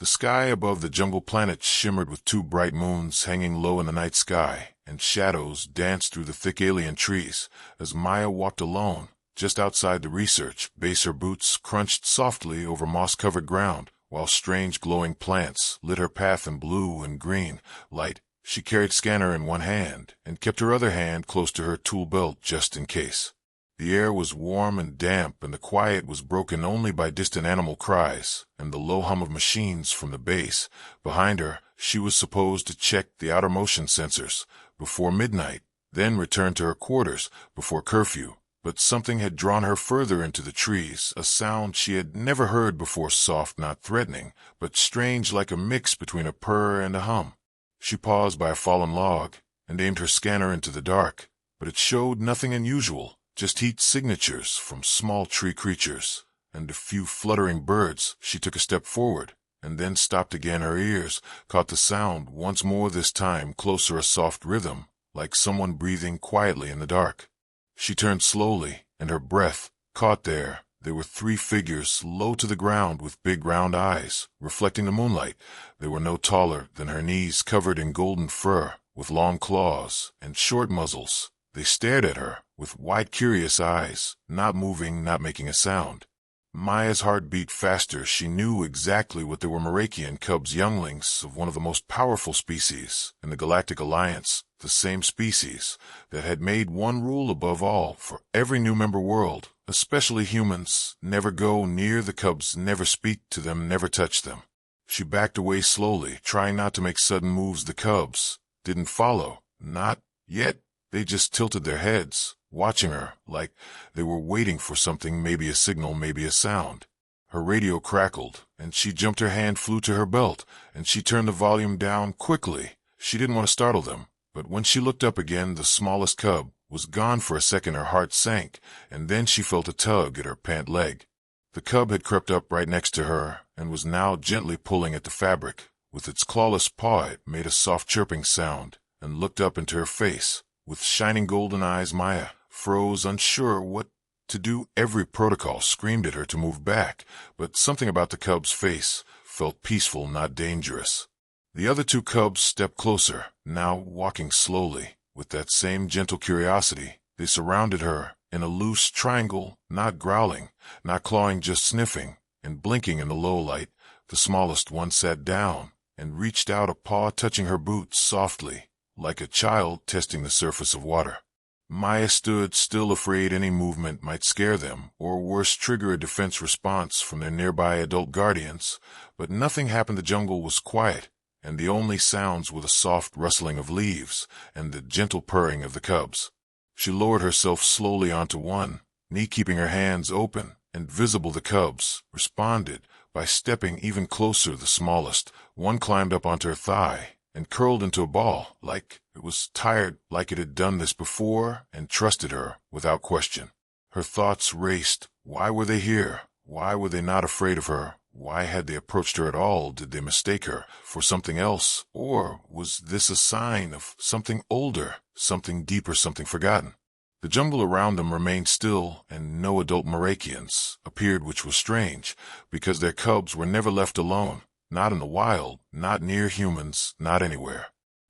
The sky above the jungle planet shimmered with two bright moons hanging low in the night sky, and shadows danced through the thick alien trees as Maya walked alone, just outside the research base. Her boots crunched softly over moss-covered ground, while strange glowing plants lit her path in blue and green light. She carried scanner in one hand and kept her other hand close to her tool belt just in case. The air was warm and damp, and the quiet was broken only by distant animal cries and the low hum of machines from the base. Behind her, she was supposed to check the outer motion sensors before midnight, then return to her quarters before curfew. But something had drawn her further into the trees, a sound she had never heard before, soft, not threatening, but strange, like a mix between a purr and a hum. She paused by a fallen log and aimed her scanner into the dark, but it showed nothing unusual. Just heat signatures from small tree creatures and a few fluttering birds. She took a step forward and then stopped again. Her ears caught the sound once more, this time closer, a soft rhythm, like someone breathing quietly in the dark. She turned slowly, and her breath caught there. There were three figures low to the ground with big round eyes, reflecting the moonlight. They were no taller than her knees, covered in golden fur, with long claws and short muzzles. They stared at her with wide, curious eyes, not moving, not making a sound. Maya's heart beat faster. She knew exactly what they were: Marakian cubs, younglings of one of the most powerful species in the Galactic Alliance, the same species that had made one rule above all for every new member world, especially humans: never go near the cubs, never speak to them, never touch them. She backed away slowly, trying not to make sudden moves. The cubs didn't follow, not yet. They just tilted their heads, watching her, like they were waiting for something, maybe a signal, maybe a sound. Her radio crackled, and she jumped. Her hand flew to her belt, and she turned the volume down quickly. She didn't want to startle them, but when she looked up again, the smallest cub was gone. For a second her heart sank, and then she felt a tug at her pant leg. The cub had crept up right next to her, and was now gently pulling at the fabric. With its clawless paw it made a soft chirping sound, and looked up into her face. With shining golden eyes, Maya froze, unsure what to do. Every protocol screamed at her to move back, but something about the cub's face felt peaceful, not dangerous. The other two cubs stepped closer, now walking slowly, with that same gentle curiosity. They surrounded her in a loose triangle, not growling, not clawing, just sniffing and blinking in the low light. The smallest one sat down and reached out a paw, touching her boots softly, like a child testing the surface of water. Maya stood still, afraid any movement might scare them, or worse, trigger a defense response from their nearby adult guardians. But nothing happened. The jungle was quiet, and the only sounds were the soft rustling of leaves and the gentle purring of the cubs. She lowered herself slowly onto one knee, keeping her hands open and visible. The cubs responded by stepping even closer. The smallest one climbed up onto her thigh and curled into a ball, like it was tired, like it had done this before and trusted her without question. Her thoughts raced. Why were they here? Why were they not afraid of her? Why had they approached her at all? Did they mistake her for something else? Or was this a sign of something older, something deeper, something forgotten? The jungle around them remained still, and no adult Marakians appeared, which was strange, because their cubs were never left alone. Not in the wild, not near humans, not anywhere.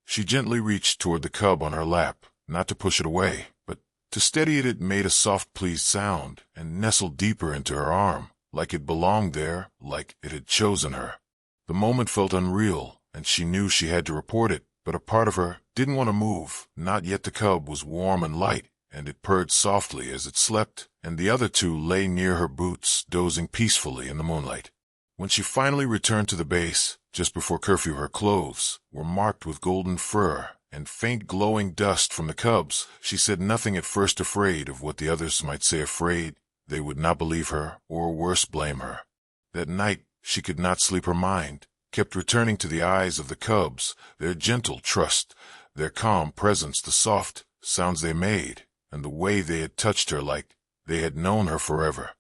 She gently reached toward the cub on her lap, not to push it away, but to steady it. It made a soft, pleased sound and nestled deeper into her arm, like it belonged there, like it had chosen her. The moment felt unreal, and she knew she had to report it, but a part of her didn't want to move, not yet. The cub was warm and light, and it purred softly as it slept, and the other two lay near her boots, dozing peacefully in the moonlight. When she finally returned to the base, just before curfew, her clothes were marked with golden fur and faint glowing dust from the cubs. She said nothing at first, afraid of what the others might say, afraid they would not believe her, or worse, blame her. That night she could not sleep. Her mind kept returning to the eyes of the cubs, their gentle trust, their calm presence, the soft sounds they made, and the way they had touched her, like they had known her forever.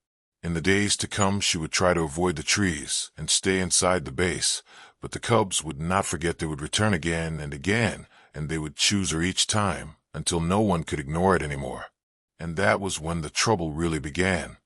In the days to come she would try to avoid the trees and stay inside the base, but the cubs would not forget. They would return again and again, and they would choose her each time, until no one could ignore it anymore. And that was when the trouble really began.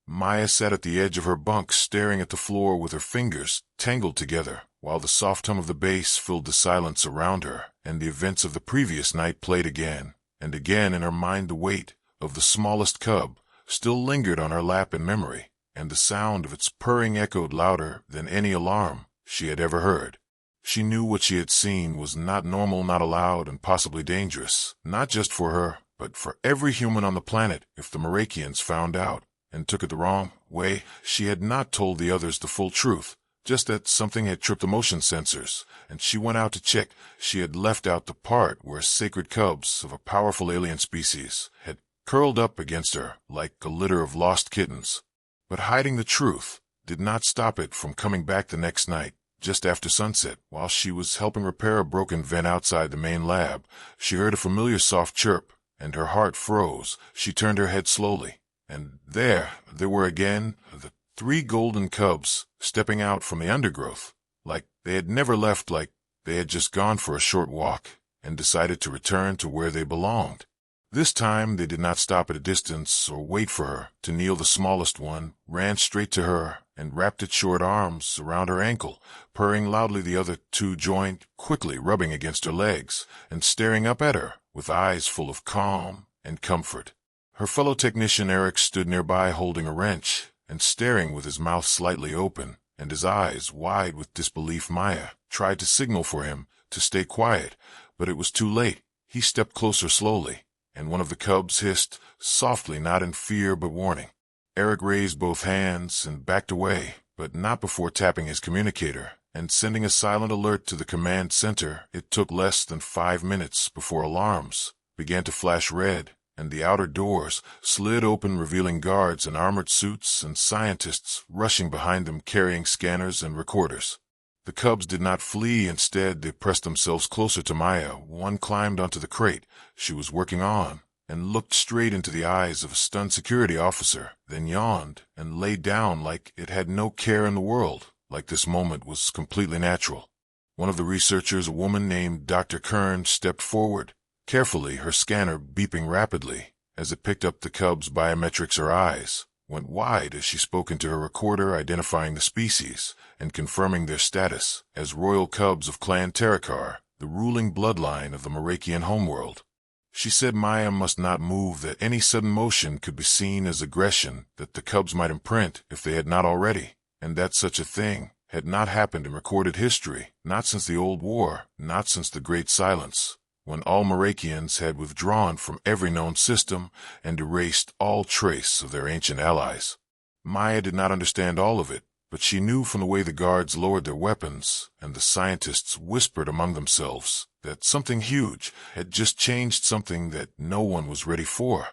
Maya sat at the edge of her bunk staring at the floor with her fingers tangled together, while the soft hum of the bass filled the silence around her, and the events of the previous night played again, and again in her mind. The weight of the smallest cub still lingered on her lap in memory, and the sound of its purring echoed louder than any alarm she had ever heard. She knew what she had seen was not normal, not allowed, and possibly dangerous, not just for her, but for every human on the planet if the Marakians found out and took it the wrong way. She had not told the others the full truth, just that something had tripped the motion sensors, and she went out to check. She had left out the part where sacred cubs of a powerful alien species had curled up against her like a litter of lost kittens. But hiding the truth did not stop it from coming back the next night, just after sunset. While she was helping repair a broken vent outside the main lab, she heard a familiar soft chirp, and her heart froze. She turned her head slowly, and there were again the 3 golden cubs stepping out from the undergrowth, like they had never left, like they had just gone for a short walk and decided to return to where they belonged. This time they did not stop at a distance or wait for her to kneel. The smallest one ran straight to her and wrapped its short arms around her ankle, purring loudly. The other 2 joined, quickly rubbing against her legs and staring up at her with eyes full of calm and comfort. Her fellow technician Eric stood nearby holding a wrench and staring with his mouth slightly open and his eyes wide with disbelief. Maya tried to signal for him to stay quiet, but it was too late. He stepped closer slowly, and one of the cubs hissed, softly, not in fear but warning. Eric raised both hands and backed away, but not before tapping his communicator and sending a silent alert to the command center. It took less than 5 minutes before alarms began to flash red, and the outer doors slid open, revealing guards in armored suits and scientists rushing behind them carrying scanners and recorders. The cubs did not flee. Instead, they pressed themselves closer to Maya. One climbed onto the crate she was working on and looked straight into the eyes of a stunned security officer, then yawned and lay down like it had no care in the world, like this moment was completely natural. One of the researchers, a woman named Dr. Kern, stepped forward, carefully, her scanner beeping rapidly. As it picked up the cub's biometrics, her eyes went wide as she spoke into her recorder, identifying the species and confirming their status as royal cubs of Clan Terakar, the ruling bloodline of the Marakian homeworld. She said Maya must not move, that any sudden motion could be seen as aggression that the cubs might imprint if they had not already, and that such a thing had not happened in recorded history, not since the Old War, not since the Great Silence, when all Marakians had withdrawn from every known system and erased all trace of their ancient allies. Maya did not understand all of it, but she knew from the way the guards lowered their weapons and the scientists whispered among themselves that something huge had just changed, something that no one was ready for.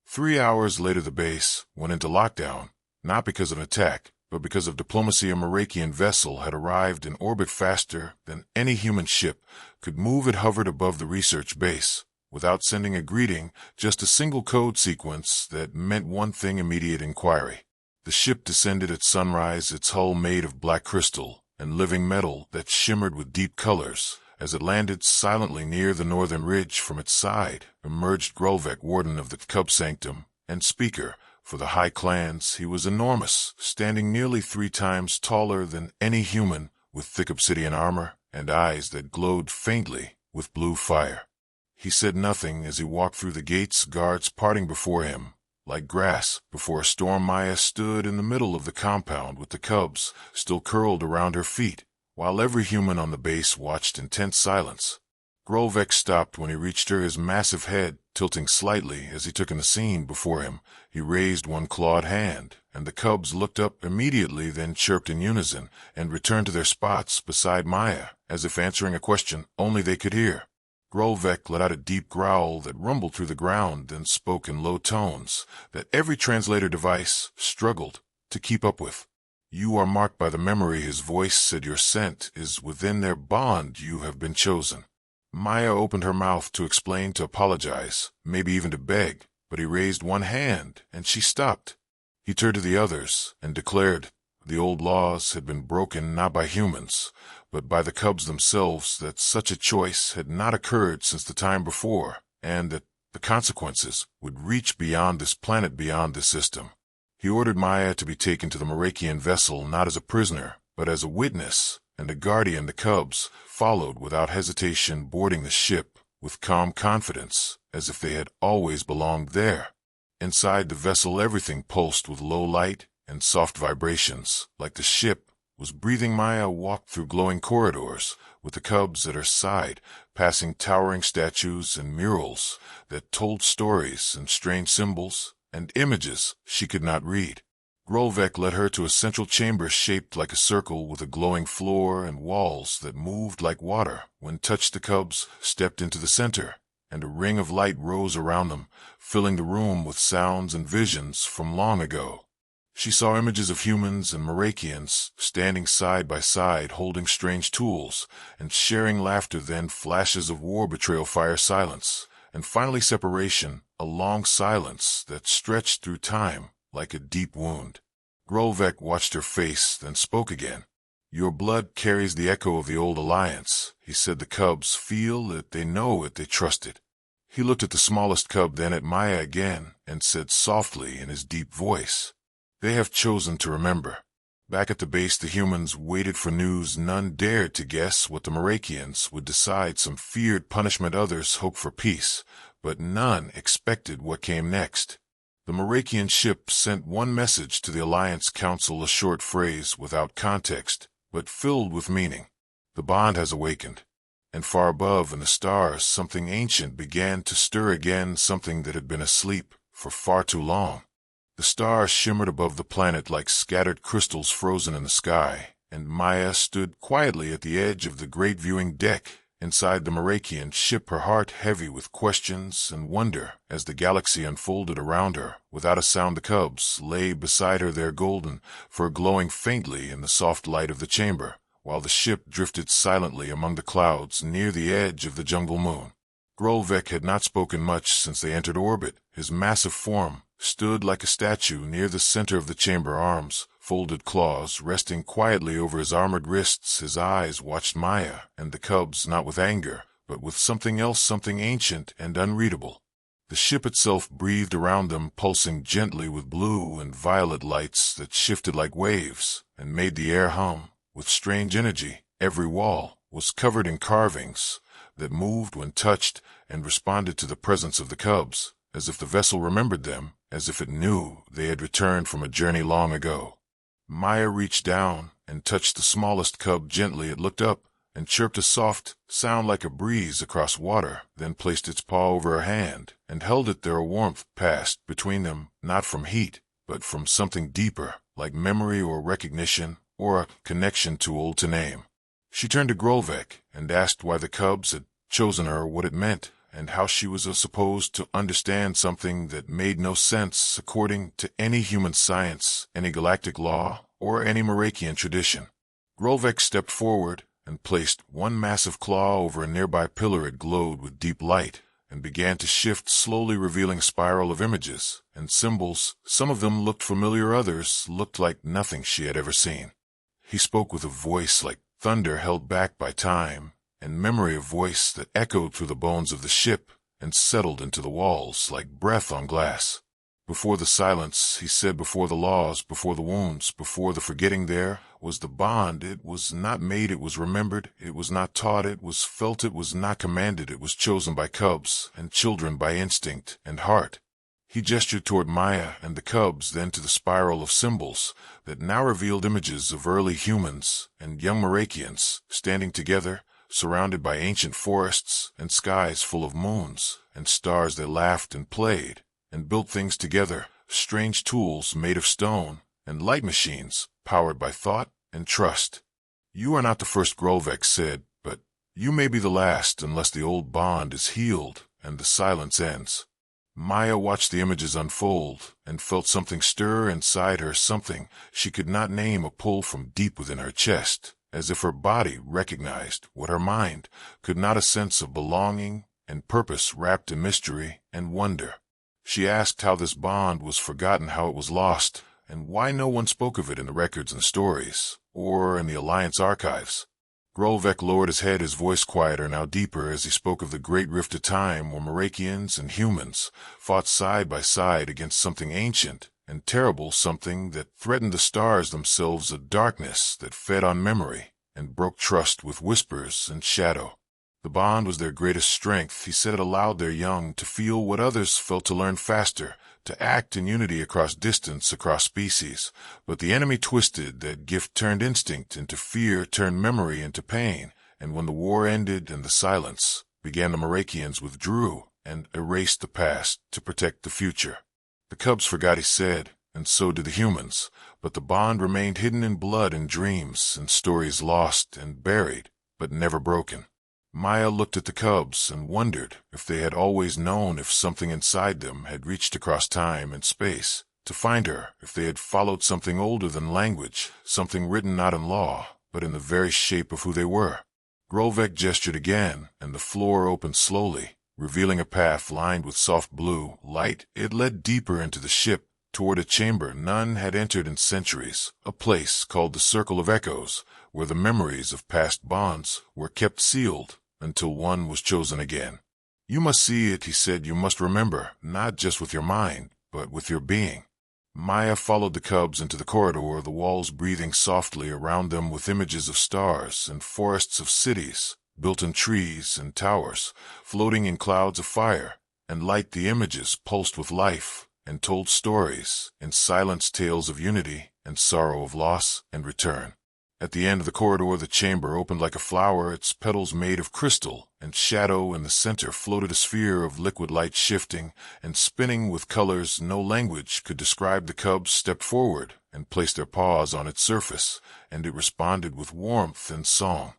3 hours later, the base went into lockdown, not because of an attack, but because of diplomacy. A Marakian vessel had arrived in orbit faster than any human ship could move. It hovered above the research base, without sending a greeting, just a single code sequence that meant one thing: immediate inquiry. The ship descended at sunrise, its hull made of black crystal and living metal that shimmered with deep colors. As it landed silently near the northern ridge, from its side emerged Grulvek, warden of the Cub Sanctum and speaker for the High Clans. He was enormous, standing nearly 3 times taller than any human, with thick obsidian armor and eyes that glowed faintly with blue fire. He said nothing as he walked through the gates, guards parting before him like grass before a storm. Maya stood in the middle of the compound with the cubs still curled around her feet, while every human on the base watched in tense silence. Grulvek stopped when he reached her, his massive head tilting slightly as he took in the scene before him. He raised one clawed hand, and the cubs looked up immediately, then chirped in unison and returned to their spots beside Maya, as if answering a question only they could hear. Grulvek let out a deep growl that rumbled through the ground, then spoke in low tones that every translator device struggled to keep up with. "You are marked by the memory," his voice said. "Your scent is within their bond. You have been chosen." Maya opened her mouth to explain, to apologize, maybe even to beg, but he raised one hand and she stopped. He turned to the others and declared the old laws had been broken not by humans, but by the cubs themselves, that such a choice had not occurred since the time before, and that the consequences would reach beyond this planet, beyond this system. He ordered Maya to be taken to the Marakian vessel not as a prisoner, but as a witness, and a guardian. The cubs followed without hesitation, boarding the ship with calm confidence, as if they had always belonged there. Inside the vessel everything pulsed with low light and soft vibrations, like the ship was breathing. Maya walked through glowing corridors, with the cubs at her side, passing towering statues and murals that told stories and strange symbols and images she could not read. Grolvek led her to a central chamber shaped like a circle, with a glowing floor and walls that moved like water when touched. The cubs stepped into the center, and a ring of light rose around them, filling the room with sounds and visions from long ago. She saw images of humans and Marakians standing side by side, holding strange tools and sharing laughter, then flashes of war, betrayal, fire, silence, and finally separation, a long silence that stretched through time like a deep wound. Grolvek watched her face, then spoke again. "Your blood carries the echo of the old alliance," he said. "The cubs feel it, they know it, they trust it." He looked at the smallest cub, then at Maya again, and said softly in his deep voice, "They have chosen to remember." Back at the base, the humans waited for news. None dared to guess what the Marakians would decide. Some feared punishment, others hoped for peace, but none expected what came next. The Marakian ship sent one message to the Alliance Council, a short phrase without context, but filled with meaning. "The bond has awakened." And far above in the stars, something ancient began to stir again, something that had been asleep for far too long. The stars shimmered above the planet like scattered crystals frozen in the sky, and Maya stood quietly at the edge of the great viewing deck inside the Marakian ship, her heart heavy with questions and wonder as the galaxy unfolded around her. Without a sound, the cubs lay beside her, their golden fur glowing faintly in the soft light of the chamber, while the ship drifted silently among the clouds near the edge of the jungle moon. Grolvek had not spoken much since they entered orbit. His massive form stood like a statue near the center of the chamber, arms, folded, claws resting quietly over his armored wrists. His eyes watched Maya and the cubs, not with anger, but with something else, something ancient and unreadable. The ship itself breathed around them, pulsing gently with blue and violet lights that shifted like waves and made the air hum with strange energy. Every wall was covered in carvings that moved when touched and responded to the presence of the cubs, as if the vessel remembered them, as if it knew they had returned from a journey long ago. Maya reached down and touched the smallest cub gently. It looked up and chirped a soft sound like a breeze across water, then placed its paw over her hand and held it there. A warmth passed between them, not from heat, but from something deeper, like memory or recognition or a connection too old to name. She turned to Grolvek and asked why the cubs had chosen her, what it meant, and how she was supposed to understand something that made no sense according to any human science, any galactic law, or any Marakian tradition. Grolvek stepped forward and placed one massive claw over a nearby pillar. It glowed with deep light and began to shift slowly, revealing a spiral of images and symbols. Some of them looked familiar, others looked like nothing she had ever seen. He spoke with a voice like thunder held back by time and memory, a voice that echoed through the bones of the ship and settled into the walls like breath on glass. Before the silence, he said, before the laws, before the wounds, before the forgetting, there was the bond. It was not made, it was remembered. It was not taught, it was felt. It was not commanded, it was chosen by cubs and children, by instinct and heart. He gestured toward Maya and the cubs, then to the spiral of symbols that now revealed images of early humans and young Marakians standing together, surrounded by ancient forests and skies full of moons and stars. They laughed and played and built things together, strange tools made of stone and light machines powered by thought and trust. "You are not the first," Grolvek said, "but you may be the last unless the old bond is healed and the silence ends." Maya watched the images unfold and felt something stir inside her, something she could not name, a pull from deep within her chest, as if her body recognized what her mind could not, a sense of belonging and purpose wrapped in mystery and wonder. She asked how this bond was forgotten, how it was lost, and why no one spoke of it in the records and stories, or in the Alliance archives. Grolvek lowered his head, his voice quieter, now deeper, as he spoke of the great rift of time where Marakians and humans fought side by side against something ancient and terrible, something that threatened the stars themselves, a darkness that fed on memory and broke trust with whispers and shadow. The bond was their greatest strength. He said it allowed their young to feel what others felt, to learn faster, to act in unity across distance, across species. But the enemy twisted that gift, turned instinct into fear, turned memory into pain. And when the war ended and the silence began, the Marakians withdrew and erased the past to protect the future. The cubs forgot, he said, and so did the humans, but the bond remained hidden in blood and dreams and stories, lost and buried, but never broken. Maya looked at the cubs and wondered if they had always known, if something inside them had reached across time and space to find her, if they had followed something older than language, something written not in law, but in the very shape of who they were. Grolvek gestured again, and the floor opened slowly, revealing a path lined with soft blue light. It led deeper into the ship, toward a chamber none had entered in centuries, a place called the Circle of Echoes, where the memories of past bonds were kept sealed until one was chosen again. You must see it, he said. You must remember, not just with your mind, but with your being. Maya followed the cubs into the corridor, the walls breathing softly around them with images of stars and forests of cities, built in trees and towers, floating in clouds of fire and light. The images pulsed with life and told stories in silence, tales of unity and sorrow, of loss and return. At the end of the corridor, the chamber opened like a flower, its petals made of crystal and shadow. In the center floated a sphere of liquid light, shifting and spinning with colors no language could describe. The cubs stepped forward and placed their paws on its surface, and it responded with warmth and song.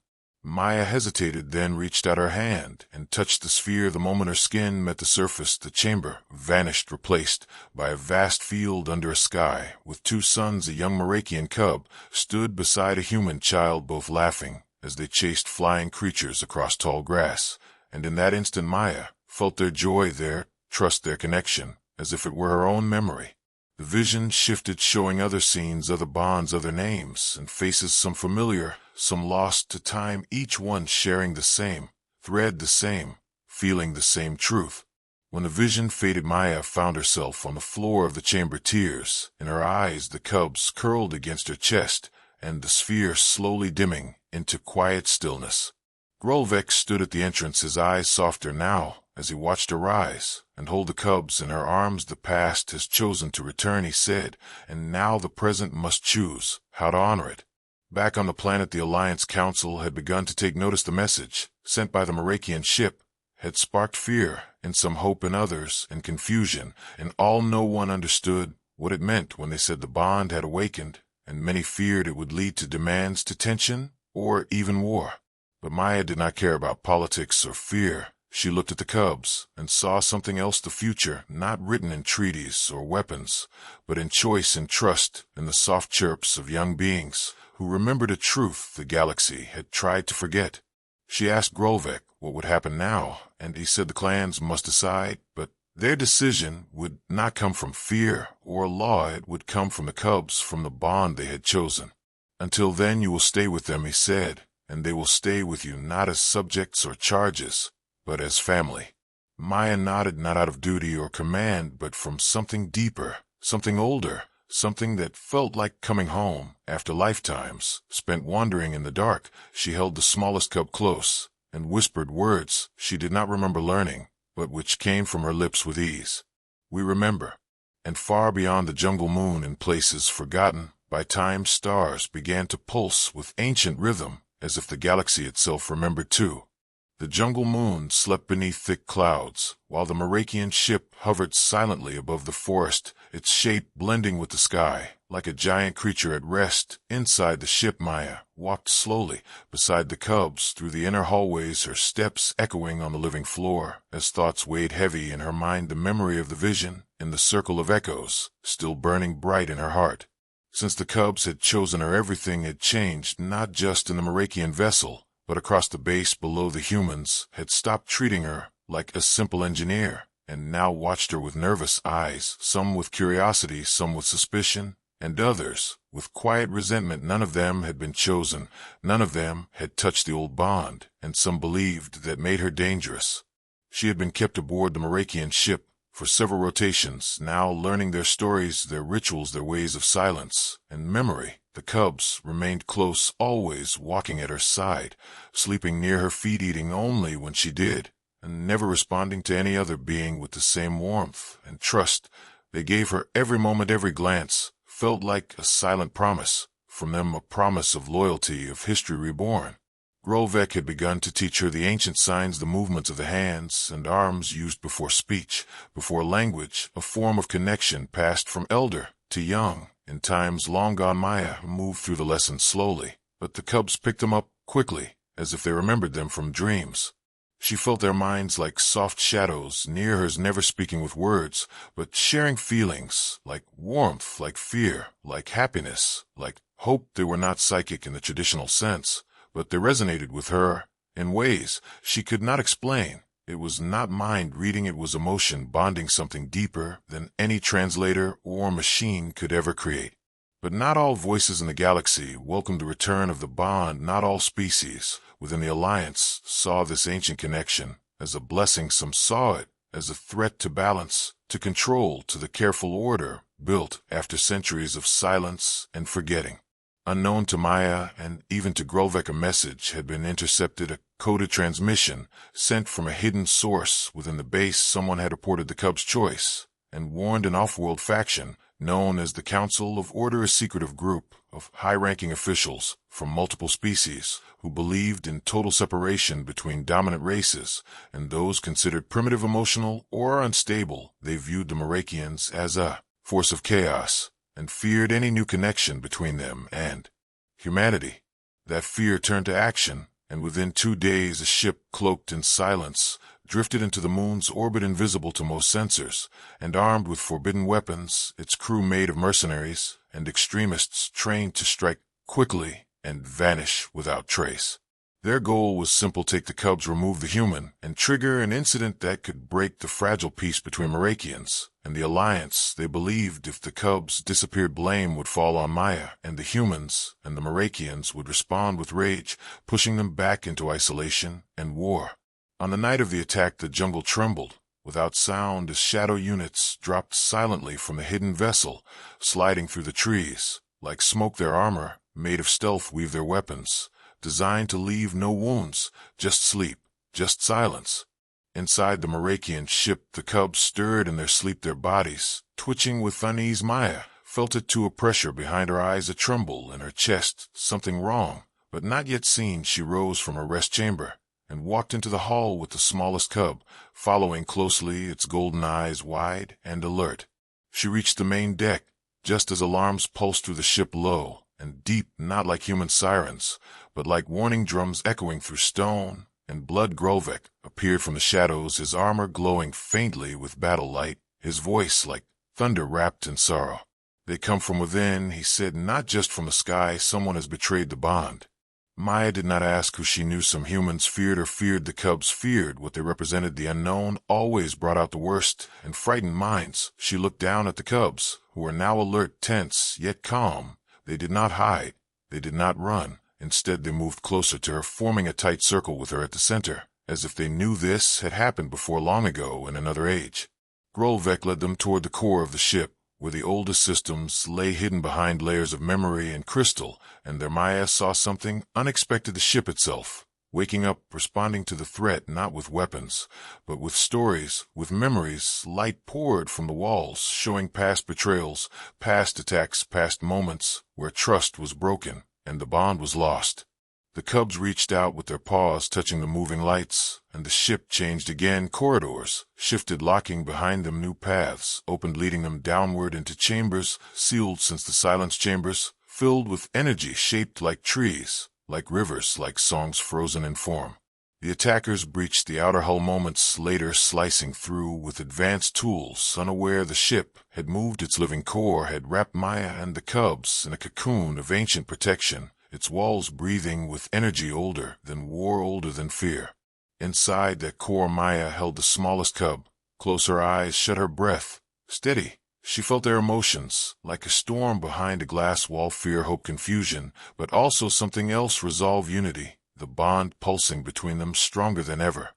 Maya hesitated, then reached out her hand and touched the sphere. The moment her skin met the surface, the chamber vanished, replaced by a vast field under a sky with two suns. A young Marakian cub stood beside a human child, both laughing as they chased flying creatures across tall grass. And in that instant Maya felt their joy, their trust, their connection, as if it were her own memory. The vision shifted, showing other scenes, other bonds, other names and faces, some familiar, some lost to time, each one sharing the same thread, the same feeling, the same truth. When the vision faded, Maya found herself on the floor of the chamber, tears in her eyes, the cubs curled against her chest, and the sphere slowly dimming into quiet stillness. Grolvek stood at the entrance, his eyes softer now, as he watched her rise and hold the cubs in her arms. The past has chosen to return, he said, and now the present must choose how to honor it. Back on the planet, the Alliance Council had begun to take notice. The message sent by the Marakian ship had sparked fear and some hope in others, and confusion in all. No one understood what it meant when they said the bond had awakened, and many feared it would lead to demands, to tension, or even war. But Maya did not care about politics or fear. She looked at the cubs and saw something else, the future, not written in treaties or weapons, but in choice and trust, in the soft chirps of young beings who remembered a truth the galaxy had tried to forget. She asked Grolvek what would happen now, and he said the clans must decide, but their decision would not come from fear or law. It would come from the cubs, from the bond they had chosen. Until then, you will stay with them, he said, and they will stay with you, not as subjects or charges, but as family. Maya nodded, not out of duty or command, but from something deeper, something older, something that felt like coming home after lifetimes spent wandering in the dark. She held the smallest cub close and whispered words she did not remember learning, but which came from her lips with ease. We remember. And far beyond the jungle moon, in places forgotten by time, stars began to pulse with ancient rhythm, as if the galaxy itself remembered too. The jungle moon slept beneath thick clouds, while the Marakian ship hovered silently above the forest, its shape blending with the sky, like a giant creature at rest. Inside the ship, Maya walked slowly beside the cubs through the inner hallways, her steps echoing on the living floor, as thoughts weighed heavy in her mind, the memory of the vision in the Circle of Echoes still burning bright in her heart. Since the cubs had chosen her, everything had changed, not just in the Marakian vessel, but across the base below. The humans had stopped treating her like a simple engineer, and now watched her with nervous eyes, some with curiosity, some with suspicion, and others with quiet resentment. None of them had been chosen, none of them had touched the old bond, and some believed that made her dangerous. She had been kept aboard the Marakian ship For several rotations, now learning their stories, their rituals, their ways of silence and memory, the cubs remained close, always walking at her side, sleeping near her feet, eating only when she did, and never responding to any other being with the same warmth and trust. They gave her every moment, every glance, felt like a silent promise, from them a promise of loyalty, of history reborn. Grolvek had begun to teach her the ancient signs, the movements of the hands and arms used before speech, before language, a form of connection passed from elder to young. In times long gone, Maya moved through the lessons slowly, but the cubs picked them up quickly, as if they remembered them from dreams. She felt their minds like soft shadows near hers, never speaking with words, but sharing feelings, like warmth, like fear, like happiness, like hope. They were not psychic in the traditional sense, but they resonated with her in ways she could not explain. It was not mind reading, it was emotion bonding, something deeper than any translator or machine could ever create. But not all voices in the galaxy welcomed the return of the bond. Not all species within the Alliance saw this ancient connection as a blessing. Some saw it as a threat to balance, to control, to the careful order built after centuries of silence and forgetting. Unknown to Maya and even to Grolvek, a message had been intercepted, a coded transmission sent from a hidden source within the base. Someone had reported the cubs' choice and warned an off-world faction known as the Council of Order, a secretive group of high-ranking officials from multiple species who believed in total separation between dominant races and those considered primitive, emotional, or unstable. They viewed the Merakians as a force of chaos and feared any new connection between them and humanity. That fear turned to action, and within 2 days a ship cloaked in silence drifted into the moon's orbit, invisible to most sensors, and armed with forbidden weapons, its crew made of mercenaries and extremists trained to strike quickly and vanish without trace. Their goal was simple: take the cubs, remove the human, and trigger an incident that could break the fragile peace between Merakians and the Alliance. They believed if the cubs disappeared, blame would fall on Maya and the humans, and the Merakians would respond with rage, pushing them back into isolation and war. On the night of the attack, the jungle trembled without sound as shadow units dropped silently from the hidden vessel, sliding through the trees. Like smoke, their armor, made of stealth, weave their weapons, designed to leave no wounds, just sleep, just silence. Inside the Merakian ship, the cubs stirred in their sleep, their bodies twitching with unease. Maya felt it too, a pressure behind her eyes, a tremble in her chest. Something wrong, but not yet seen. She rose from her rest chamber and walked into the hall with the smallest cub, following closely, its golden eyes wide and alert. She reached the main deck just as alarms pulsed through the ship, low and deep, not like human sirens, but like warning drums echoing through stone and blood. Grolvek appeared from the shadows, his armor glowing faintly with battle light, his voice like thunder wrapped in sorrow. "They come from within," he said, "not just from the sky. Someone has betrayed the bond." Maya did not ask who. She knew some humans feared her, feared the cubs, feared what they represented. The unknown always brought out the worst and frightened minds. She looked down at the cubs, who were now alert, tense, yet calm. They did not hide. They did not run. Instead, they moved closer to her, forming a tight circle with her at the center, as if they knew this had happened before, long ago in another age. Grolvek led them toward the core of the ship, where the oldest systems lay hidden behind layers of memory and crystal, and there Maya saw something unexpected: the ship itself, waking up, responding to the threat, not with weapons, but with stories, with memories. Light poured from the walls, showing past betrayals, past attacks, past moments where trust was broken and the bond was lost. The cubs reached out with their paws, touching the moving lights, and the ship changed again. Corridors shifted, locking behind them. New paths opened, leading them downward into chambers, sealed since the silence, chambers filled with energy, shaped like trees, like rivers, like songs frozen in form. The attackers breached the outer hull moments later, slicing through with advanced tools. Unaware, the ship had moved. Its living core had wrapped Maya and the cubs in a cocoon of ancient protection, its walls breathing with energy older than war, older than fear. Inside that core, Maya held the smallest cub. Close, her eyes shut, her breath steady. She felt their emotions, like a storm behind a glass wall: fear, hope, confusion, but also something else: resolve, unity, the bond pulsing between them stronger than ever.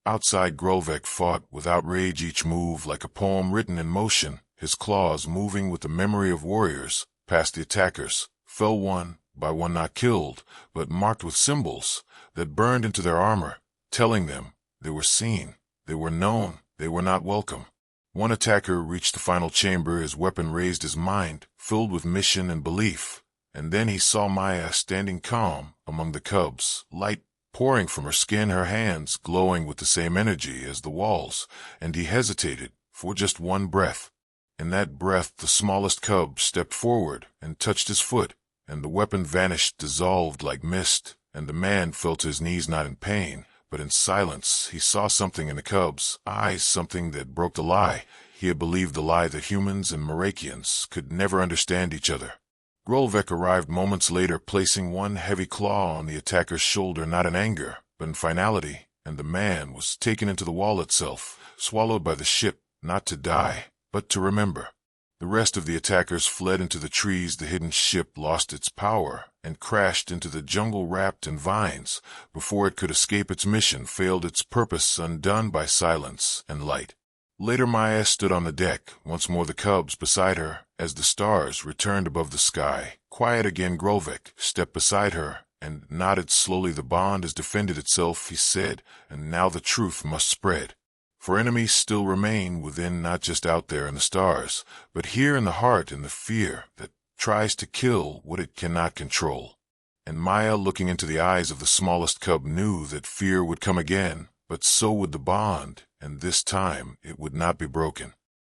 Outside, Grolvek fought with outrage, each move like a poem written in motion, his claws moving with the memory of warriors. Past the attackers, fell one by one, not killed, but marked with symbols that burned into their armor, telling them they were seen, they were known, they were not welcome. One attacker reached the final chamber, his weapon raised, his mind filled with mission and belief. And then he saw Maya standing calm among the cubs, light pouring from her skin, her hands glowing with the same energy as the walls, and he hesitated for just one breath. In that breath, the smallest cub stepped forward and touched his foot, and the weapon vanished, dissolved like mist, and the man fell to his knees, not in pain, but in silence. He saw something in the cub's eyes, something that broke the lie. He had believed the lie that humans and Merakians could never understand each other. Grolvek arrived moments later, placing one heavy claw on the attacker's shoulder, not in anger, but in finality, and the man was taken into the wall itself, swallowed by the ship, not to die, but to remember. The rest of the attackers fled into the trees. The hidden ship lost its power and crashed into the jungle wrapped in vines. Before it could escape, its mission failed, its purpose undone by silence and light. Later, Maya stood on the deck, once more the cubs beside her, as the stars returned above the sky. Quiet again, Grolvek stepped beside her and nodded slowly. The bond has defended itself, he said, and now the truth must spread. For enemies still remain within, not just out there in the stars, but here in the heart, in the fear that tries to kill what it cannot control. And Maya, looking into the eyes of the smallest cub, knew that fear would come again, but so would the bond, and this time it would not be broken.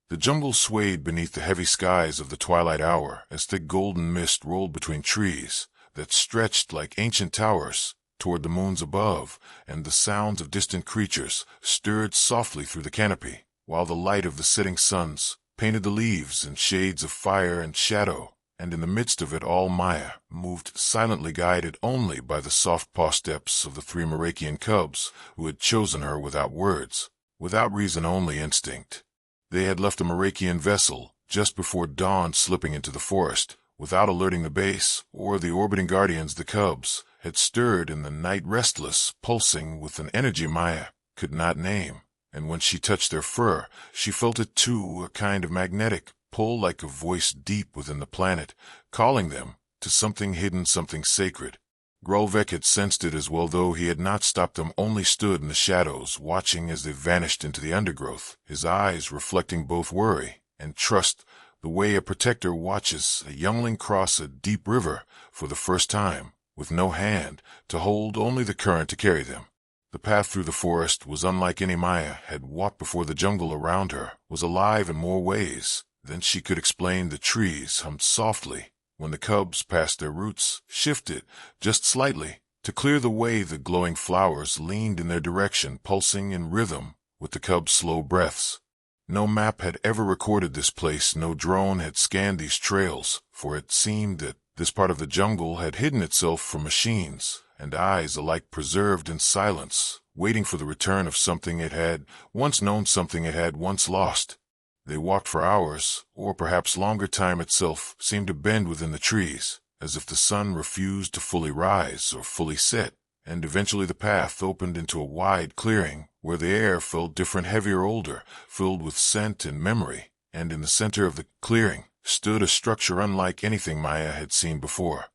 The jungle swayed beneath the heavy skies of the twilight hour as thick golden mist rolled between trees that stretched like ancient towers toward the moons above, and the sounds of distant creatures stirred softly through the canopy, while the light of the setting suns painted the leaves in shades of fire and shadow. And in the midst of it all, Maya moved silently, guided only by the soft paw steps of the 3 Merakian cubs who had chosen her without words, without reason, only instinct. They had left a Merakian vessel just before dawn, slipping into the forest, without alerting the base or the orbiting guardians. The cubs had stirred in the night, restless, pulsing with an energy Maya could not name, and when she touched their fur, she felt it too, a kind of magnetic pull, like a voice deep within the planet, calling them to something hidden, something sacred. Grolvek had sensed it as well, though he had not stopped them, only stood in the shadows, watching as they vanished into the undergrowth, his eyes reflecting both worry and trust, the way a protector watches a youngling cross a deep river for the first time, with no hand to hold, only the current to carry them. The path through the forest was unlike any Maya had walked before. The jungle around her was alive in more ways than she could explain. The trees hummed softly when the cubs passed, their roots shifted just slightly to clear the way. The glowing flowers leaned in their direction, pulsing in rhythm with the cubs' slow breaths. No map had ever recorded this place, no drone had scanned these trails, for it seemed that this part of the jungle had hidden itself from machines and eyes alike, preserved in silence, waiting for the return of something it had once known, something it had once lost. They walked for hours, or perhaps longer. Time itself seemed to bend within the trees, as if the sun refused to fully rise or fully set, and eventually the path opened into a wide clearing where the air felt different, heavier, older, filled with scent and memory, and in the center of the clearing stood a structure unlike anything Maya had seen before.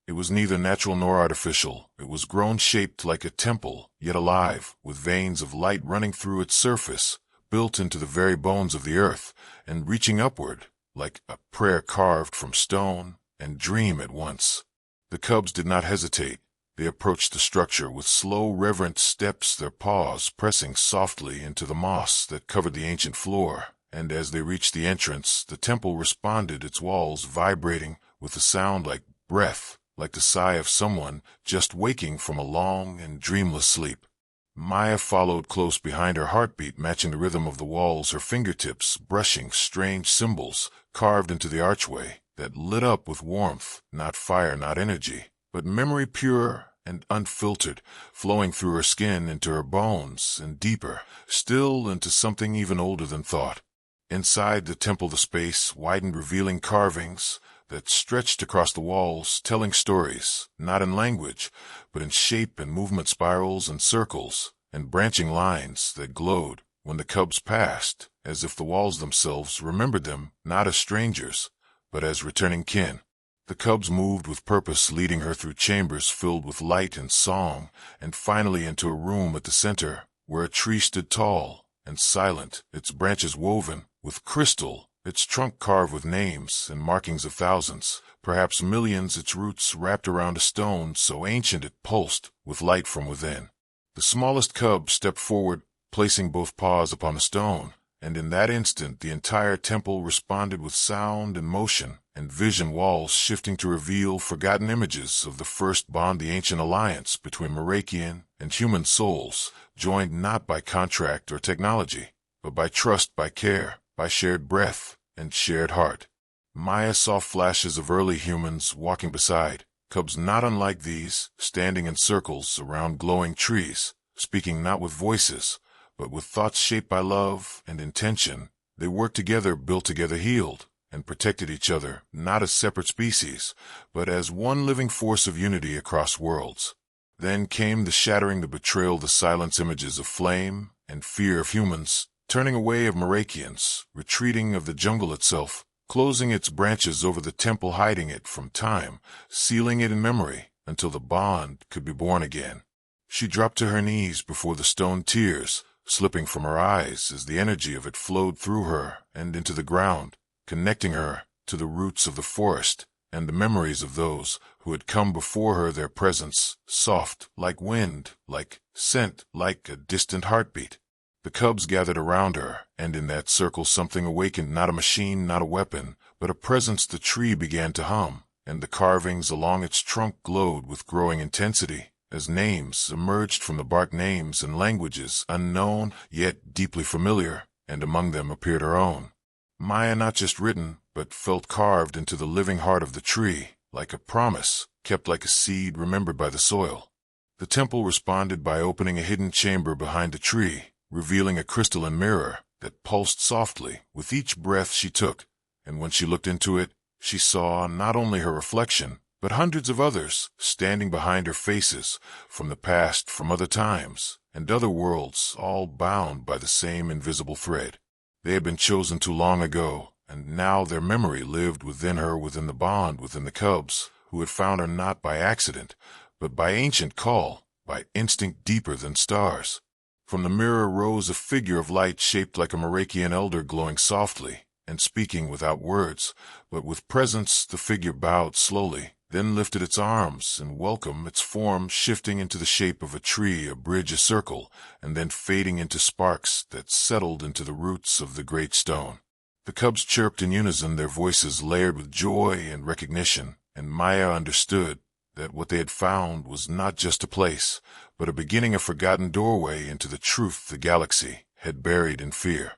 It was neither natural nor artificial. It was grown, shaped like a temple, yet alive, with veins of light running through its surface, built into the very bones of the earth, and reaching upward, like a prayer carved from stone and dream at once. The cubs did not hesitate. They approached the structure with slow, reverent steps, their paws pressing softly into the moss that covered the ancient floor, and as they reached the entrance, the temple responded, its walls vibrating with a sound like breath, like the sigh of someone just waking from a long and dreamless sleep. Maya followed close behind, her heartbeat matching the rhythm of the walls, her fingertips brushing strange symbols carved into the archway that lit up with warmth, not fire, not energy, but memory, pure and unfiltered, flowing through her skin into her bones and deeper still into something even older than thought. Inside the temple, the space widened, revealing carvings that stretched across the walls, telling stories, not in language, but in shape and movement, spirals and circles, and branching lines that glowed when the cubs passed, as if the walls themselves remembered them not as strangers, but as returning kin. The cubs moved with purpose, leading her through chambers filled with light and song, and finally into a room at the center, where a tree stood tall and silent, its branches woven with crystal, its trunk carved with names and markings of thousands, perhaps millions, its roots wrapped around a stone so ancient it pulsed with light from within. The smallest cub stepped forward, placing both paws upon the stone, and in that instant the entire temple responded with sound and motion, and vision walls shifting to reveal forgotten images of the first bond, the ancient alliance between Merakian and human souls, joined not by contract or technology, but by trust, by care, by shared breath and shared heart. Maya saw flashes of early humans walking beside, cubs not unlike these, standing in circles around glowing trees, speaking not with voices, but with thoughts shaped by love and intention. They worked together, built together, healed, and protected each other, not as separate species, but as one living force of unity across worlds. Then came the shattering, the betrayal, the silence, images of flame and fear of humans, turning away of Merakians, retreating of the jungle itself, closing its branches over the temple, hiding it from time, sealing it in memory until the bond could be born again. She dropped to her knees before the stone, tears slipping from her eyes as the energy of it flowed through her and into the ground, connecting her to the roots of the forest and the memories of those who had come before her, their presence soft like wind, like scent, like a distant heartbeat. The cubs gathered around her, and in that circle something awakened, not a machine, not a weapon, but a presence. The tree began to hum, and the carvings along its trunk glowed with growing intensity as names emerged from the bark, names and languages unknown yet deeply familiar, and among them appeared her own. Maya, not just written, but felt carved into the living heart of the tree, like a promise, kept like a seed remembered by the soil. The temple responded by opening a hidden chamber behind the tree, revealing a crystalline mirror that pulsed softly with each breath she took, and when she looked into it, she saw not only her reflection, but hundreds of others standing behind her, faces from the past, from other times, and other worlds, all bound by the same invisible thread. They had been chosen too long ago, and now their memory lived within her, within the bond, within the cubs, who had found her not by accident, but by ancient call, by instinct deeper than stars. From the mirror rose a figure of light shaped like a Merakian elder, glowing softly and speaking without words, but with presence. The figure bowed slowly, then lifted its arms in welcome, its form shifting into the shape of a tree, a bridge, a circle, and then fading into sparks that settled into the roots of the great stone. The cubs chirped in unison, their voices layered with joy and recognition, and Maya understood that what they had found was not just a place, but a beginning, a forgotten doorway into the truth the galaxy had buried in fear.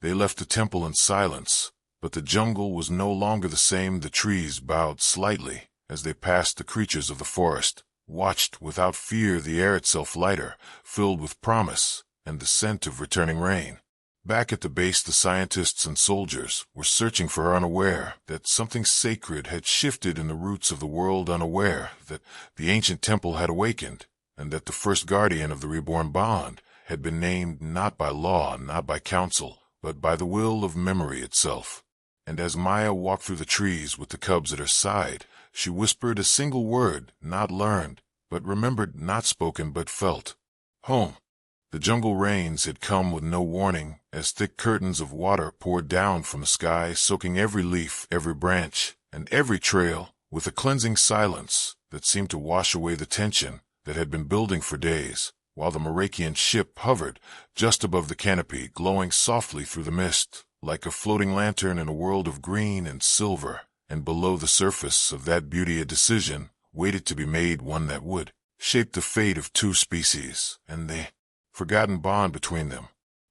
They left the temple in silence, but the jungle was no longer the same. The trees bowed slightly as they passed, the creatures of the forest watched without fear, the air itself lighter, filled with promise and the scent of returning rain. Back at the base, the scientists and soldiers were searching for her, unaware that something sacred had shifted in the roots of the world, unaware that the ancient temple had awakened, and that the first guardian of the reborn bond had been named not by law, not by counsel, but by the will of memory itself. And as Maya walked through the trees with the cubs at her side, she whispered a single word, not learned, but remembered, not spoken, but felt: home. The jungle rains had come with no warning, as thick curtains of water poured down from the sky, soaking every leaf, every branch, and every trail, with a cleansing silence that seemed to wash away the tension that had been building for days, while the Merakian ship hovered just above the canopy, glowing softly through the mist, like a floating lantern in a world of green and silver. And below the surface of that beauty a decision waited to be made, one that would shape the fate of two species, and the forgotten bond between them.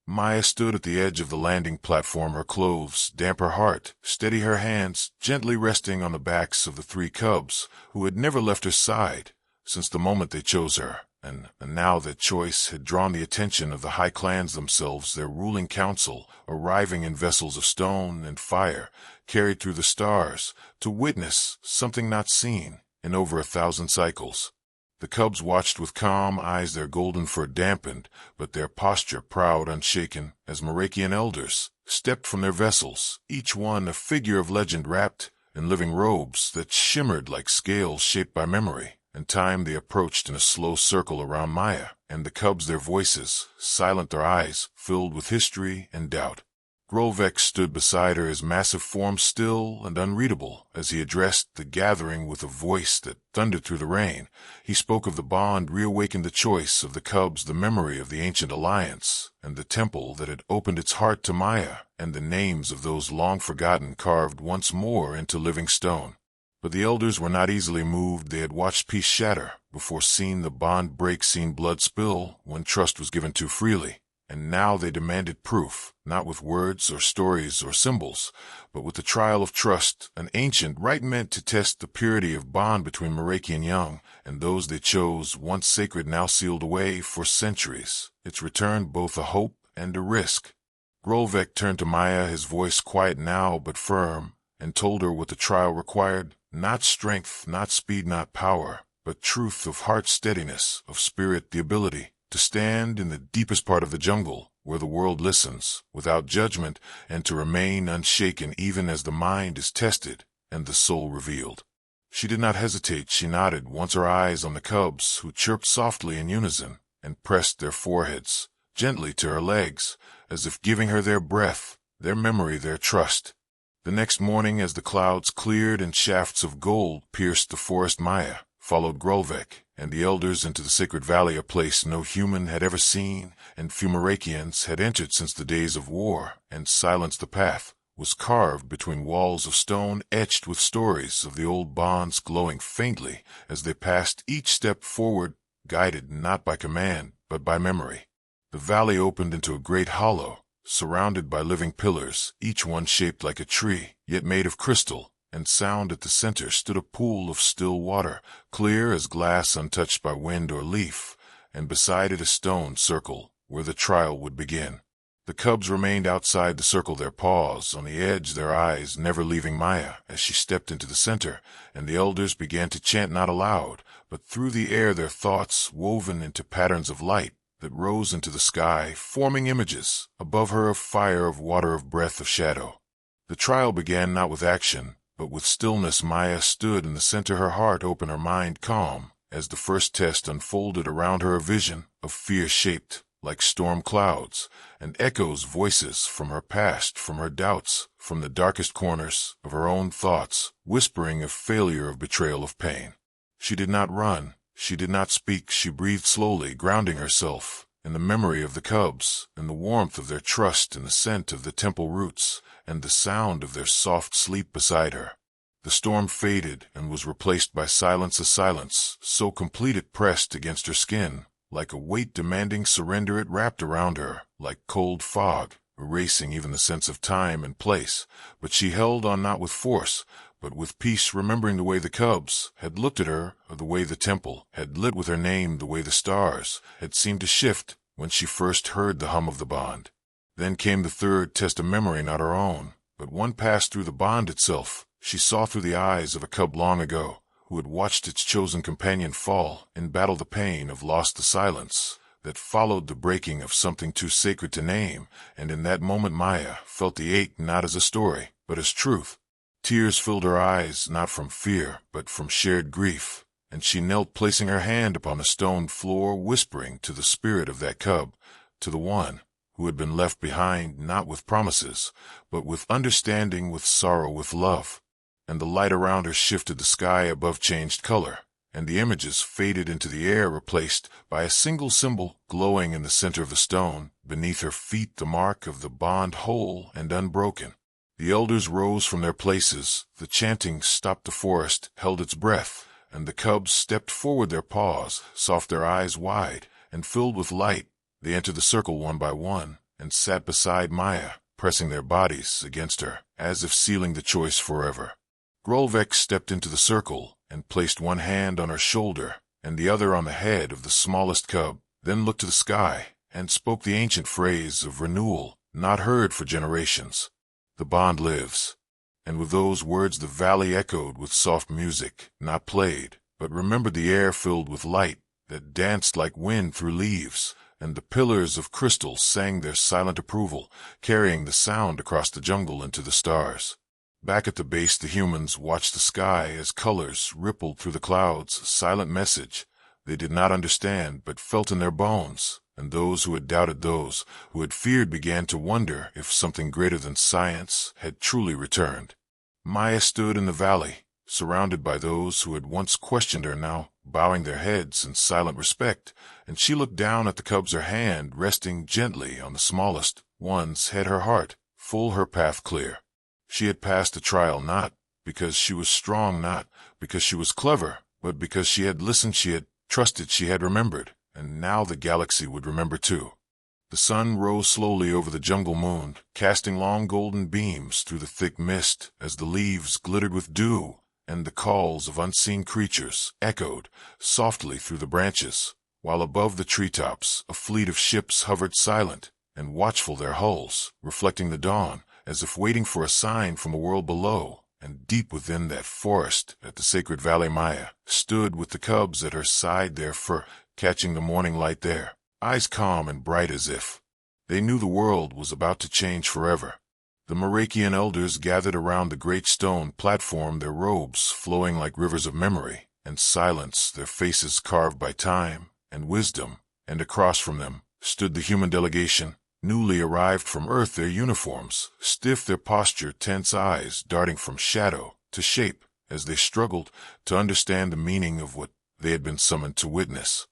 Maya stood at the edge of the landing platform, her clothes damp, her heart steady, her hands gently resting on the backs of the three cubs who had never left her side since the moment they chose her. And now that choice had drawn the attention of the high clans themselves, their ruling council, arriving in vessels of stone and fire, carried through the stars, to witness something not seen in over 1,000 cycles. The cubs watched with calm eyes, their golden fur dampened, but their posture proud, unshaken, as Morakian elders stepped from their vessels, each one a figure of legend wrapped in living robes that shimmered like scales shaped by memory. In time they approached in a slow circle around Maya, and the cubs, their voices silent, their eyes filled with history and doubt. Grolvek stood beside her, his massive form still and unreadable, as he addressed the gathering with a voice that thundered through the rain. He spoke of the bond, reawakened the choice of the cubs, the memory of the ancient alliance, and the temple that had opened its heart to Maya, and the names of those long forgotten carved once more into living stone. But the elders were not easily moved. They had watched peace shatter before, seen the bond break, seen blood spill when trust was given too freely. And now they demanded proof, not with words or stories or symbols, but with the trial of trust, an ancient rite meant to test the purity of bond between Morakian and young, and those they chose, once sacred, now sealed away for centuries. Its return both a hope and a risk. Grolvek turned to Maya, his voice quiet now but firm, and told her what the trial required: not strength, not speed, not power, but truth of heart, steadiness of spirit, the ability to stand in the deepest part of the jungle, where the world listens, without judgment, and to remain unshaken even as the mind is tested and the soul revealed. She did not hesitate. She nodded, once her eyes on the cubs, who chirped softly in unison, and pressed their foreheads gently to her legs, as if giving her their breath, their memory, their trust. The next morning, as the clouds cleared and shafts of gold pierced the forest, Maya followed Grolvek and the elders into the sacred valley, a place no human had ever seen, and few Morakians had entered since the days of war, and silence. The path was carved between walls of stone, etched with stories of the old bonds glowing faintly as they passed each step forward, guided not by command, but by memory. The valley opened into a great hollow, surrounded by living pillars, each one shaped like a tree, yet made of crystal, and sound. At the center stood a pool of still water, clear as glass, untouched by wind or leaf, and beside it a stone circle where the trial would begin. The cubs remained outside the circle, their paws on the edge, their eyes never leaving Maya as she stepped into the center, and the elders began to chant, not aloud, but through the air, their thoughts woven into patterns of light that rose into the sky, forming images above her of fire, of water, of breath, of shadow. The trial began not with action, but with stillness. Maya stood in the center, her heart open, her mind calm, as the first test unfolded around her, a vision of fear shaped like storm clouds, and echoes, voices from her past, from her doubts, from the darkest corners of her own thoughts, whispering of failure, of betrayal, of pain. She did not run, she did not speak, she breathed slowly, grounding herself in the memory of the cubs, in the warmth of their trust, in the scent of the temple roots, and the sound of their soft sleep beside her. The storm faded and was replaced by silence, a silence so complete it pressed against her skin, like a weight demanding surrender. It wrapped around her like cold fog, erasing even the sense of time and place, but she held on, not with force, but with peace, remembering the way the cubs had looked at her, or the way the temple had lit with her name, the way the stars had seemed to shift when she first heard the hum of the bond. Then came the third test, a memory not her own, but one passed through the bond itself. She saw through the eyes of a cub long ago, who had watched its chosen companion fall in battle, the pain of loss, the silence that followed the breaking of something too sacred to name, and in that moment Maya felt the ache not as a story, but as truth. Tears filled her eyes, not from fear, but from shared grief, and she knelt, placing her hand upon the stone floor, whispering to the spirit of that cub, to the one who had been left behind, not with promises, but with understanding, with sorrow, with love. And the light around her shifted, the sky above changed color, and the images faded into the air, replaced by a single symbol glowing in the center of the stone, beneath her feet, the mark of the bond, whole and unbroken. The elders rose from their places, the chanting stopped, the forest held its breath, and the cubs stepped forward, their paws soft, their eyes wide and filled with light. They entered the circle one by one, and sat beside Maya, pressing their bodies against her, as if sealing the choice forever. Grolvek stepped into the circle, and placed one hand on her shoulder, and the other on the head of the smallest cub, then looked to the sky, and spoke the ancient phrase of renewal, not heard for generations. The bond lives. And with those words the valley echoed with soft music, not played, but remembered the air filled with light that danced like wind through leaves, and the pillars of crystal sang their silent approval, carrying the sound across the jungle into the stars. Back at the base, the humans watched the sky as colors rippled through the clouds, a silent message they did not understand but felt in their bones, and those who had doubted, those who had feared, began to wonder if something greater than science had truly returned. Maya stood in the valley, surrounded by those who had once questioned her, now bowing their heads in silent respect, and she looked down at the cubs, her hand resting gently on the smallest one's head, her heart full, her path clear. She had passed the trial not because she was strong, not because she was clever, but because she had listened, she had trusted, she had remembered, and now the galaxy would remember too. The sun rose slowly over the jungle moon, casting long golden beams through the thick mist as the leaves glittered with dew, and the calls of unseen creatures echoed softly through the branches, while above the treetops a fleet of ships hovered silent and watchful, their hulls reflecting the dawn, as if waiting for a sign from a world below. And deep within that forest, at the sacred valley, Maya stood with the cubs at her side, their fur catching the morning light, their eyes calm and bright as if they knew the world was about to change forever. The Merakian elders gathered around the great stone platform, their robes flowing like rivers of memory and silence, their faces carved by time and wisdom, and across from them stood the human delegation, newly arrived from Earth, their uniforms stiff, their posture tense, eyes darting from shadow to shape as they struggled to understand the meaning of what they had been summoned to witness.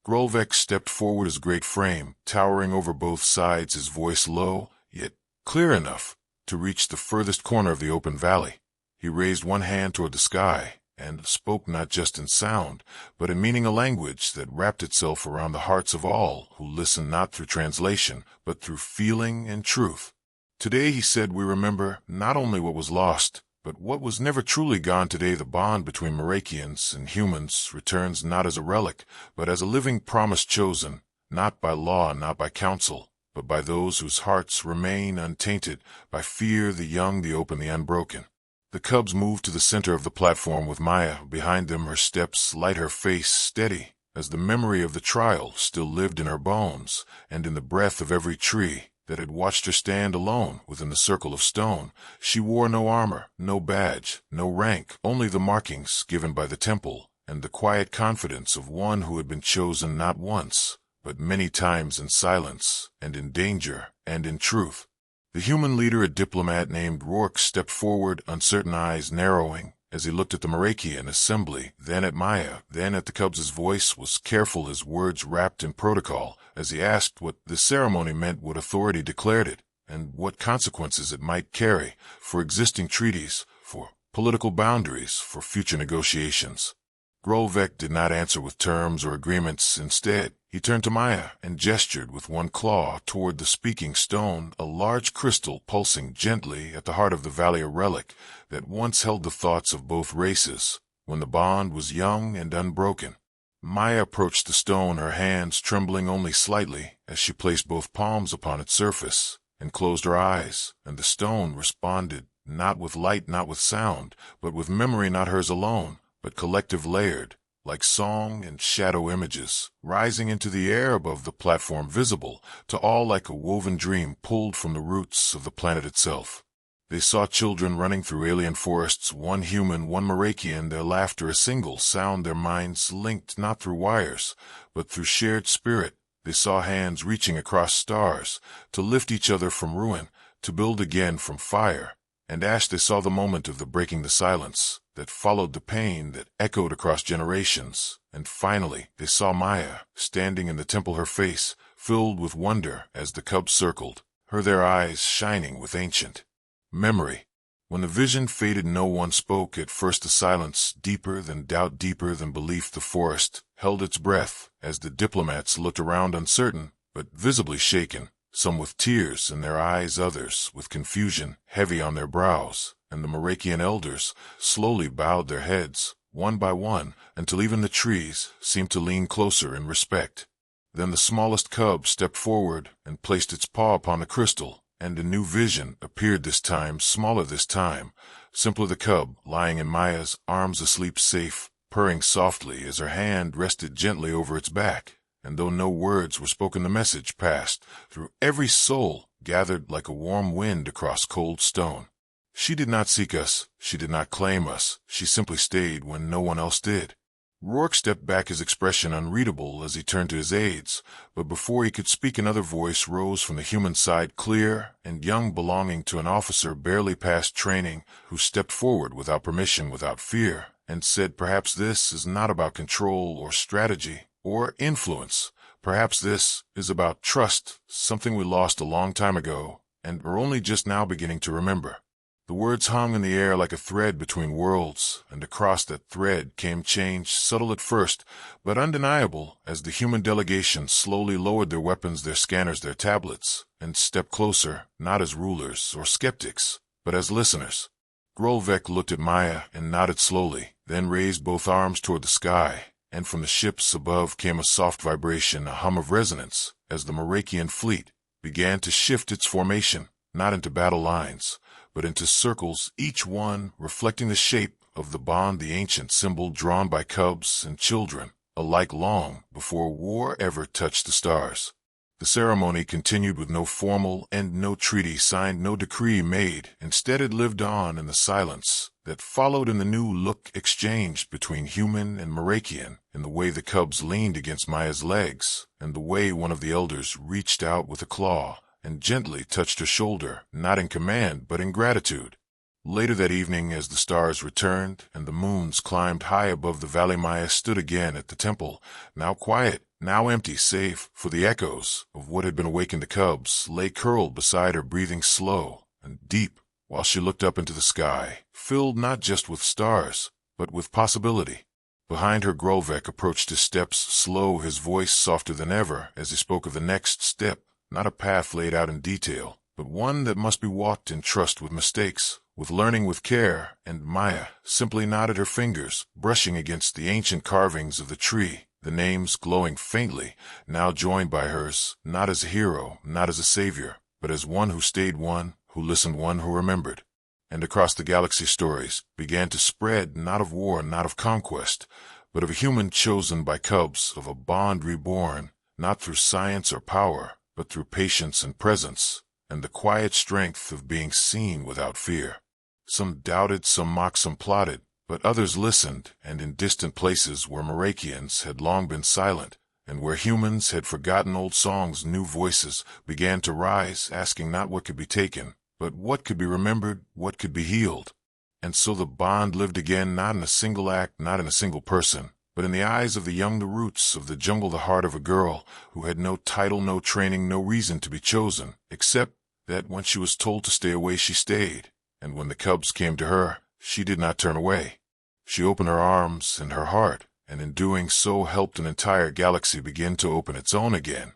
Grolvek stepped forward, his great frame towering over both sides, his voice low, yet clear enough to reach the furthest corner of the open valley. He raised one hand toward the sky and spoke not just in sound, but in meaning, a language that wrapped itself around the hearts of all who listened, not through translation, but through feeling and truth. Today, he said, we remember not only what was lost, but what was never truly gone. Today, the bond between Merakians and humans returns not as a relic, but as a living promise, chosen not by law, not by counsel, but by those whose hearts remain untainted by fear, the young, the open, the unbroken. The cubs moved to the center of the platform with Maya behind them, her steps light, her face steady, as the memory of the trial still lived in her bones and in the breath of every tree that had watched her stand alone within the circle of stone. She wore no armor, no badge, no rank, only the markings given by the temple and the quiet confidence of one who had been chosen not once, but many times, in silence and in danger and in truth. The human leader, a diplomat named Rourke, stepped forward, uncertain eyes narrowing as he looked at the Merakian assembly, then at Maya, then at the cubs. His voice was careful, his words wrapped in protocol, as he asked what this ceremony meant, what authority declared it, and what consequences it might carry for existing treaties, for political boundaries, for future negotiations. Grolvek did not answer with terms or agreements. Instead, he turned to Maya and gestured with one claw toward the speaking stone, a large crystal pulsing gently at the heart of the valley, a relic that once held the thoughts of both races when the bond was young and unbroken. Maya approached the stone, her hands trembling only slightly as she placed both palms upon its surface and closed her eyes, and the stone responded, not with light, not with sound, but with memory, not hers alone, but collective, layered, like song and shadow images, rising into the air above the platform, visible to all like a woven dream pulled from the roots of the planet itself. They saw children running through alien forests, one human, one Merakian, their laughter a single sound, their minds linked not through wires, but through shared spirit. They saw hands reaching across stars to lift each other from ruin, to build again from fire and ash. They saw the moment of the breaking, the silence that followed, the pain that echoed across generations. And finally, they saw Maya standing in the temple, her face filled with wonder as the cubs circled her, their eyes shining with ancient memory. When the vision faded, no one spoke. At first, the silence, deeper than doubt, deeper than belief. The forest held its breath as the diplomats looked around, uncertain but visibly shaken, some with tears in their eyes, others with confusion heavy on their brows. And the Merakian elders slowly bowed their heads, one by one, until even the trees seemed to lean closer in respect. Then the smallest cub stepped forward and placed its paw upon the crystal, and a new vision appeared, this time smaller, this time simpler. The cub lying in Maya's arms, asleep, safe purring softly as her hand rested gently over its back. And though no words were spoken, the message passed through every soul, gathered like a warm wind across cold stone. She did not seek us, she did not claim us, she simply stayed when no one else did. Rourke stepped back, his expression unreadable as he turned to his aides, but before he could speak another voice rose from the human side, clear and young, belonging to an officer barely past training, who stepped forward without permission, without fear, and said, "Perhaps this is not about control or strategy or influence. Perhaps this is about trust, something we lost a long time ago and are only just now beginning to remember." The words hung in the air like a thread between worlds, and across that thread came change, subtle at first, but undeniable, as the human delegation slowly lowered their weapons, their scanners, their tablets, and stepped closer, not as rulers or skeptics, but as listeners. Grolvek looked at Maya and nodded slowly, then raised both arms toward the sky, and from the ships above came a soft vibration, a hum of resonance, as the Marakian fleet began to shift its formation, not into battle lines, but into circles, each one reflecting the shape of the bond, the ancient symbol drawn by cubs and children, alike long before war ever touched the stars. The ceremony continued with no formal end, no treaty signed, no decree made. Instead, it lived on in the silence that followed, in the new look exchanged between human and Marakian, in the way the cubs leaned against Maya's legs, and the way one of the elders reached out with a claw and gently touched her shoulder, not in command but in gratitude. Later that evening, as the stars returned and the moons climbed high above the valley, Maya stood again at the temple, now quiet, now empty, save for the echoes of what had been awakened. The cubs lay curled beside her, breathing slow and deep, while she looked up into the sky, filled not just with stars, but with possibility. Behind her, Grolvek approached, his steps slow, his voice softer than ever, as he spoke of the next step. Not a path laid out in detail, but one that must be walked in trust, with mistakes, with learning, with care. And Maya simply nodded, her fingers brushing against the ancient carvings of the tree, the names glowing faintly, now joined by hers, not as a hero, not as a savior, but as one who stayed, one who listened, one who remembered. And across the galaxy stories began to spread, not of war, not of conquest, but of a human chosen by cubs, of a bond reborn, not through science or power, but through patience and presence, and the quiet strength of being seen without fear. Some doubted, some mocked, some plotted, but others listened, and in distant places where Marakians had long been silent, and where humans had forgotten old songs, new voices began to rise, asking not what could be taken, but what could be remembered, what could be healed. And so the bond lived again, not in a single act, not in a single person, but in the eyes of the young, the roots of the jungle, the heart of a girl who had no title, no training, no reason to be chosen, except that when she was told to stay away, she stayed, and when the cubs came to her, she did not turn away. She opened her arms and her heart, and in doing so helped an entire galaxy begin to open its own again.